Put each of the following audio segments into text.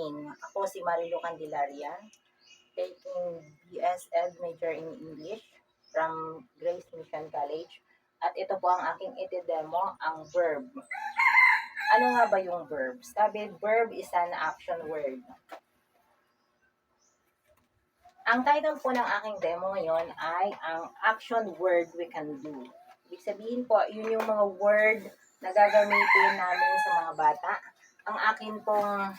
morning. Ako si Marilu Candelaria, taking BSL major in English from Grace Mission College. At ito po ang aking iti-demo, ang verb. Ano nga ba yung verb? Sabi, verb is an action word. Ang title po ng aking demo ngayon ay ang action word we can do. Ibig sabihin po, yun yung mga word na gagamitin namin sa mga bata. Ang akin pong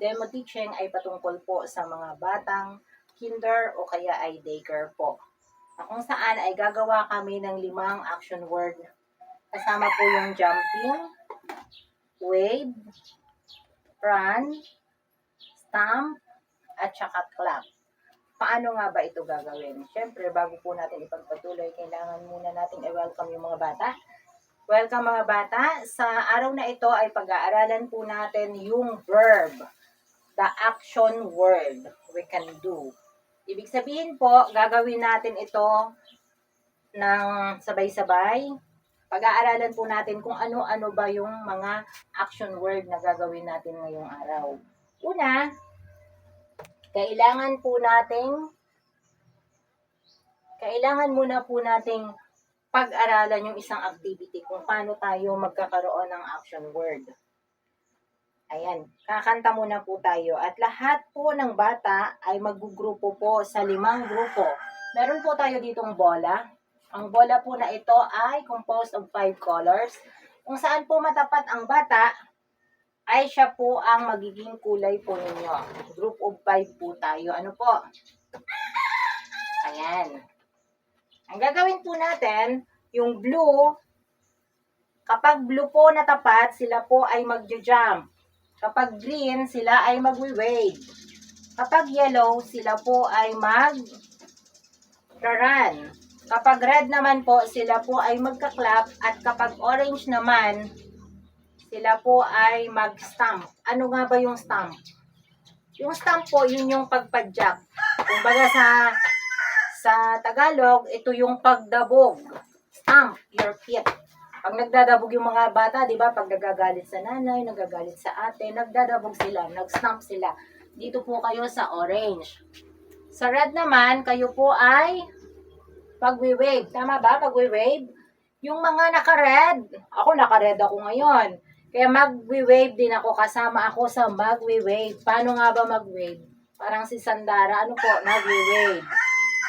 demo teaching ay patungkol po sa mga batang kinder o kaya ay daycare po. Na kung saan ay gagawa kami ng 5 action word. Kasama po yung jumping, wave, run, stamp, at saka clap. Paano nga ba ito gagawin? Siyempre, bago po natin ipagpatuloy, kailangan muna natin i-welcome yung mga bata. Welcome mga bata. Sa araw na ito ay pag-aaralan po natin yung verb, the action word we can do. Ibig sabihin po, gagawin natin ito ng sabay-sabay. Pag-aaralan po natin kung ano-ano ba yung mga action word na gagawin natin ngayong araw. Una, kailangan muna po nating pag-aralan yung isang activity kung paano tayo magkakaroon ng action word. Ayan, kakanta muna po tayo. At lahat po ng bata ay maggugrupo po sa 5 grupo. Meron po tayo ditong bola. Ang bola po na ito ay composed of 5 colors. Kung saan po matapat ang bata, ay siya po ang magiging kulay po ninyo. Group of 5 po tayo. Ano po? Ayan. Ang gagawin po natin, yung blue, kapag blue po na tapat, sila po ay magja-jump. Kapag green, sila ay magwi-wave. Kapag yellow, sila po ay mag-run. Kapag red naman po, sila po ay magka-clap. At kapag orange naman, sila po ay mag-stamp. Ano nga ba yung stamp? Yung stamp po, yun yung pagpadyak. Kumbaga sa Tagalog, ito yung pagdabog. Stamp your feet. Pag nagdadabog yung mga bata, di ba, pag nagagalit sa nanay, nagagalit sa ate, nagdadabog sila, nag-stamp sila. Dito po kayo sa orange. Sa red naman, kayo po ay pag-wave. Tama ba? Pag-wave. Yung mga naka-red, naka-red ako ngayon. Kaya mag-wave din ako, kasama ako sa mag-wave. Paano nga ba mag-wave? Parang si Sandara, ano po, mag-wave.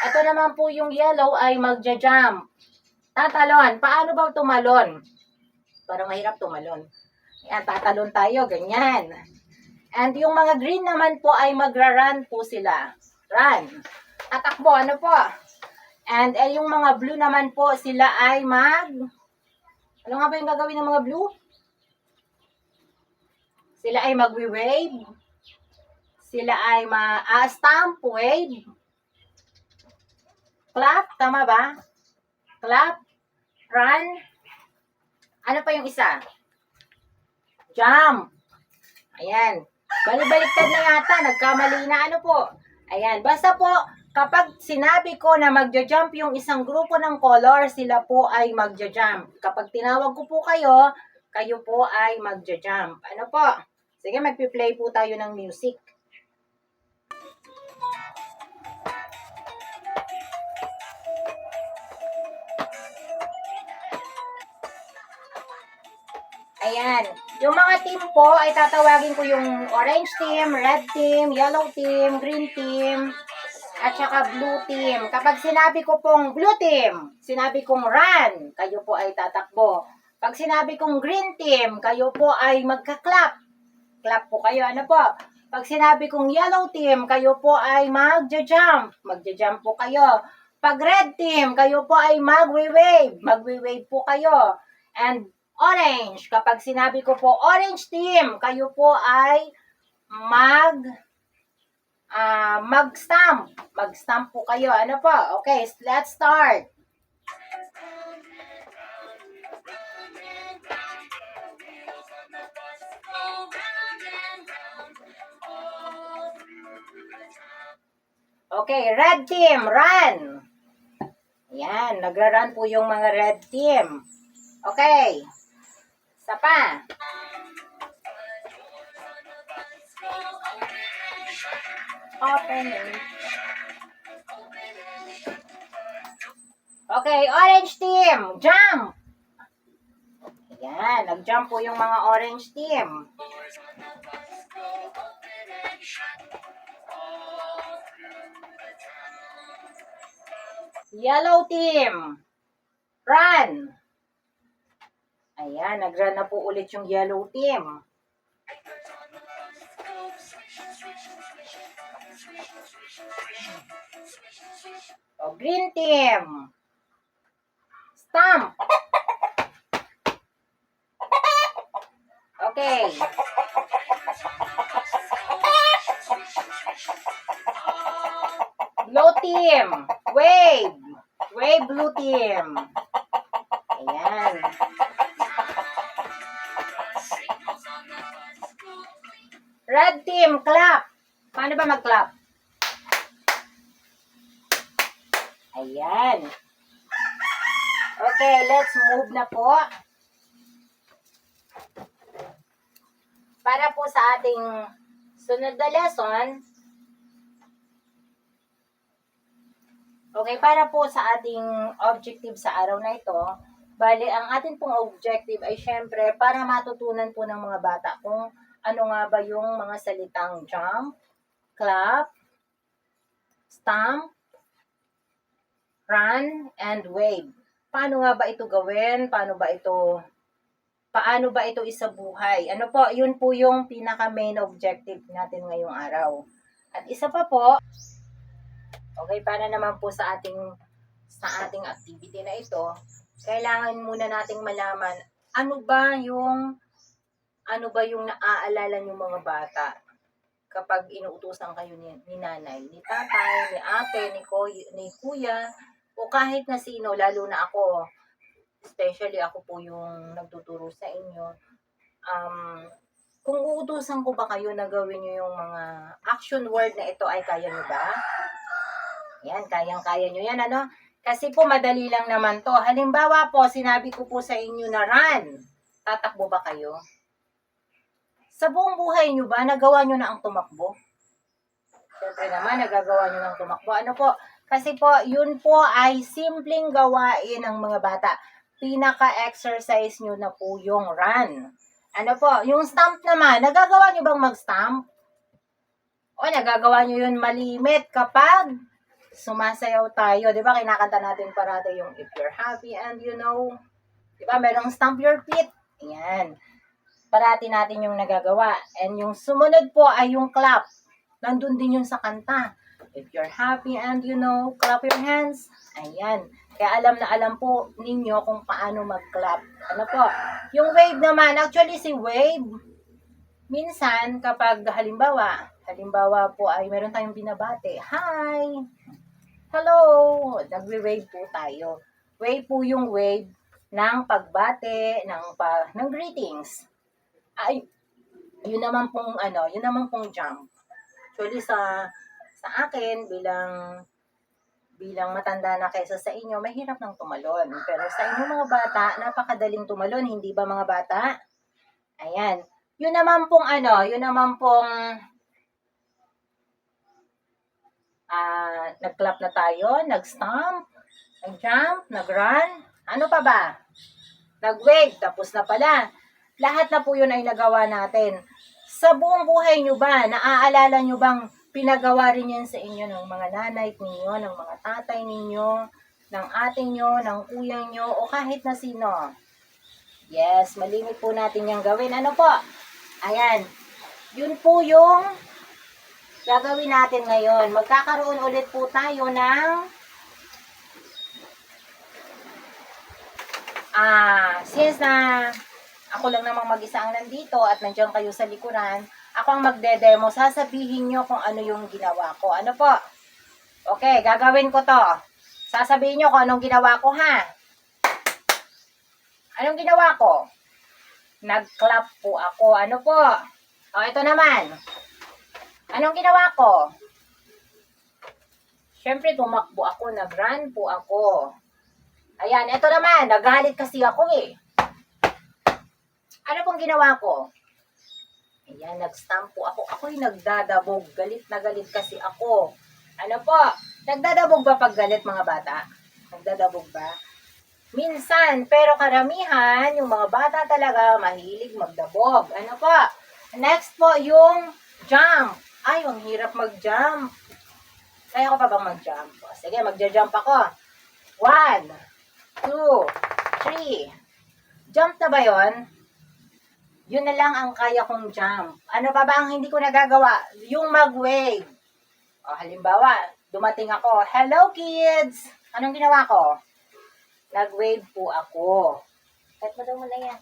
Ito naman po yung yellow ay magja-jump. Tatalon. Paano ba tumalon? Parang mahirap tumalon. Ayan, tatalon tayo, ganyan. And yung mga green naman po ay magra-run po sila. Run. Tatakbo, ano po? And yung mga blue naman po, sila ay ano nga ba yung gagawin ng mga blue? Sila ay magwi-wave. Sila ay stamp, wave. Clap, tama ba? Clap, run. Ano pa yung isa? Jump. Ayan. Balik-baliktad na yata. Nagkamali na. Ano po? Ayan. Basta po, kapag sinabi ko na magja-jump yung isang grupo ng color, sila po ay magja-jump. Kapag tinawag ko po kayo, kayo po ay magja-jump. Ano po? Sige, magpi-play po tayo ng music. Ayan. Yung mga team po ay tatawagin ko yung orange team, red team, yellow team, green team, at saka blue team. Kapag sinabi ko pong blue team, sinabi kong run, kayo po ay tatakbo. Pag sinabi kong green team, kayo po ay magka-clap. Clap po kayo. Ano po? Pag sinabi kong yellow team, kayo po ay magja-jump. Magja-jump po kayo. Pag red team, kayo po ay magwi-wave. Magwi-wave po kayo. And orange, kapag sinabi ko po orange team, kayo po ay mag-stamp. Mag-stamp po kayo. Ano po? Okay, let's start. Okay, red team, run. Ayan, nagra-run po yung mga red team. Okay. Isa pa. Open it. Okay, orange team, jump! Ayan, nag-jump po yung mga orange team. Yellow team, run! Ayan, nag-run na po ulit yung yellow team. O, green team, stomp! Okay. Blue team, wave! Wave blue team. Ayan. Red team, clap. Paano ba mag-clap? Ayan. Okay, let's move na po. Para po sa ating sunod na lesson. Okay, para po sa ating objective sa araw na ito, bali, ang ating pong objective ay syempre para matutunan po ng mga bata kung ano nga ba yung mga salitang jump, clap, stomp, run, and wave. Paano nga ba ito gawin? Paano ba ito isabuhay? Ano po, yun po yung pinaka main objective natin ngayong araw. At isa pa po, okay, para naman po sa ating activity na ito, kailangan muna nating malaman ano ba yung naaalala ng mga bata kapag inuutusan kayo ni nanay, ni tatay, ni ate, ni kuya, o kahit na sino, lalo na ako, especially ako po yung nagtuturo sa inyo. Kung uutusan ko ba kayo na gawin nyo yung mga action word na ito, ay kaya nyo ba? Yan, kayang-kaya nyo yan, ano? Kasi po, madali lang naman to. Halimbawa po, sinabi ko po sa inyo na run. Tatakbo ba kayo? Sa buong buhay nyo ba, nagawa nyo na ang tumakbo? Siyempre naman, nagagawa nyo ng tumakbo. Ano po? Kasi po, yun po ay simpleng gawain ng mga bata. Pinaka-exercise nyo na po yung run. Ano po? Yung stomp naman, nagagawa nyo bang mag-stomp? O nagagawa nyo yun malimit kapag sumasayaw tayo. Di ba, kinakanta natin parati yung if you're happy and you know. Di ba, merong stomp your feet. Ayan. Parati natin yung nagagawa. And yung sumunod po ay yung clap. Nandun din yun sa kanta. If you're happy and you know, clap your hands. Ayan. Kaya alam na alam po ninyo kung paano mag-clap. Ano po? Yung wave naman, actually si wave, minsan kapag halimbawa po ay meron tayong binabate. Hi! Hello! Nagwe-wave po tayo. Wave po yung wave ng pagbate, ng greetings. Ay, yun naman pong jump. Actually sa akin bilang matanda na kaysa sa inyo, mahirap nang tumalon. Pero sa inyo mga bata, napakadaling tumalon, hindi ba mga bata? Ayan. Yun naman pong nag-clap na tayo, nag-stomp, nag-jump, nag-run, ano pa ba? Nag-wave, tapos na pala. Lahat na po yun ay nagawa natin. Sa buong buhay nyo ba, naaalala nyo bang pinagawa rin yan sa inyo ng mga nanay ninyo, ng mga tatay ninyo, ng ate nyo, ng kuya nyo, o kahit na sino? Yes, malimit po natin yung gawin. Ano po? Ayan. Yun po yung gagawin natin ngayon. Magkakaroon ulit po tayo ng since na ako lang namang mag-isa ang nandito at nandiyan kayo sa likuran, ako ang magde-demo. Sasabihin nyo kung ano yung ginawa ko. Ano po? Okay, gagawin ko to. Sasabihin nyo kung anong ginawa ko, ha? Anong ginawa ko? Nag-clap po ako. Ano po? O, ito naman. Anong ginawa ko? Siyempre, tumakbo ako. Nag-run po ako. Ayan, ito naman. Nagalit kasi ako eh. Ano pong ginawa ko? Ayan, nag-stamp po ako. Ako'y nagdadabog. Galit na galit kasi ako. Ano po? Nagdadabog ba pag galit mga bata? Nagdadabog ba? Minsan, pero karamihan, yung mga bata talaga mahilig magdabog. Ano po? Next po, yung jump. Ay, ang hirap mag-jump. Kaya ko pa bang mag-jump? Sige, magja-jump ako. 1, 2, 3. Jump na ba yon? Yun na lang ang kaya kong jump. Ano pa ba ang hindi ko nagagawa? Yung mag-wave. O, halimbawa, dumating ako, hello kids! Anong ginawa ko? Nag-wave po ako. Kahit mo daw muna yan.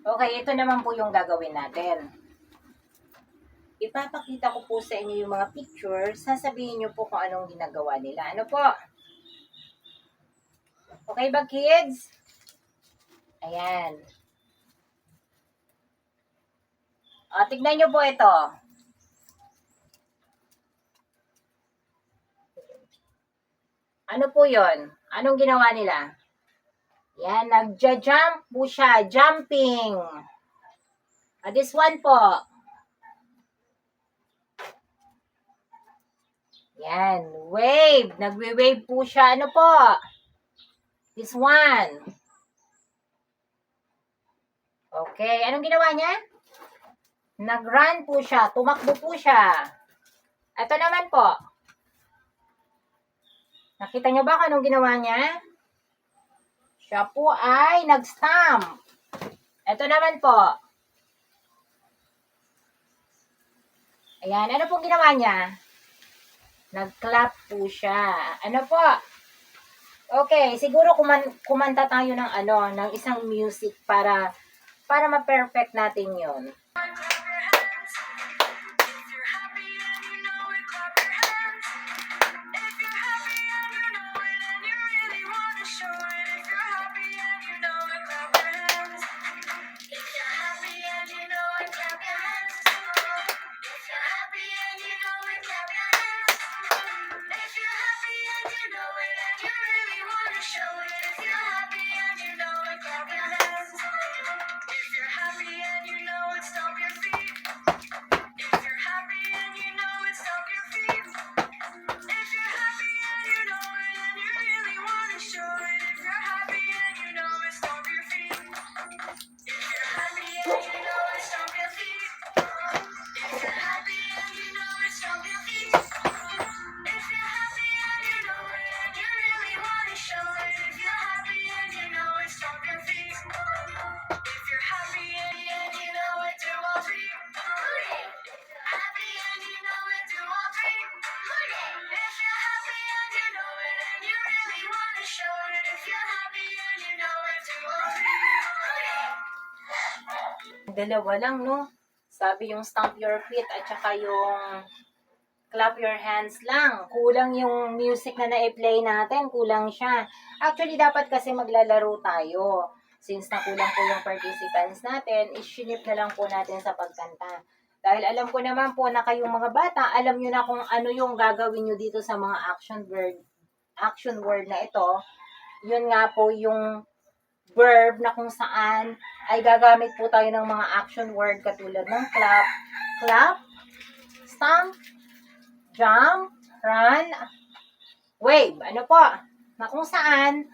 Okay, ito naman po yung gagawin natin. Ipapakita ko po sa inyo yung mga pictures. Sasabihin nyo po kung anong ginagawa nila. Ano po? Okay ba kids? Ayan. O, tignan nyo po ito. Ano po yon? Anong ginawa nila? Yan, nagja-jump po siya. Jumping. This one po. Yan, wave. Nagwe-wave po siya. Ano po? This one. Okay, anong ginawa niya? Nag-run po siya. Tumakbo po siya. Ito naman po. Nakita niyo ba kung anong ginawa niya? Siya po ay nag-stamp. Ito naman po. Ayan, ano pong ginawa niya? Nag-clap po siya. Ano po? Okay, siguro kumanta tayo ng ng isang music para ma-perfect natin 'yon. Dalawa lang, no? Sabi yung stamp your feet at saka yung clap your hands lang. Kulang yung music na na-play natin. Kulang siya. Actually, dapat kasi maglalaro tayo. Since nakulang po yung participants natin, isinip na lang po natin sa pagkanta. Dahil alam ko naman po na kayong mga bata, alam nyo na kung ano yung gagawin nyo dito sa mga action word na ito. Yun nga po yung verb na kung saan ay gagamit po tayo ng mga action word katulad ng clap, stamp, jump, run, wave. Ano po? Na kung saan,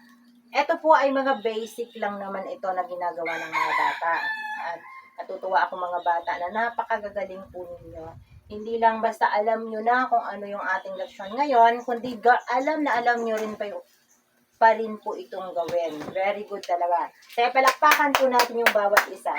ito po ay mga basic lang naman ito na ginagawa ng mga bata. At natutuwa ako mga bata na napakagagaling po ninyo. Hindi lang basta alam nyo na kung ano yung ating leksyon ngayon, kundi alam nyo rin pa rin po itong gawin. Very good talaga. Kaya palakpakan po natin yung bawat isa.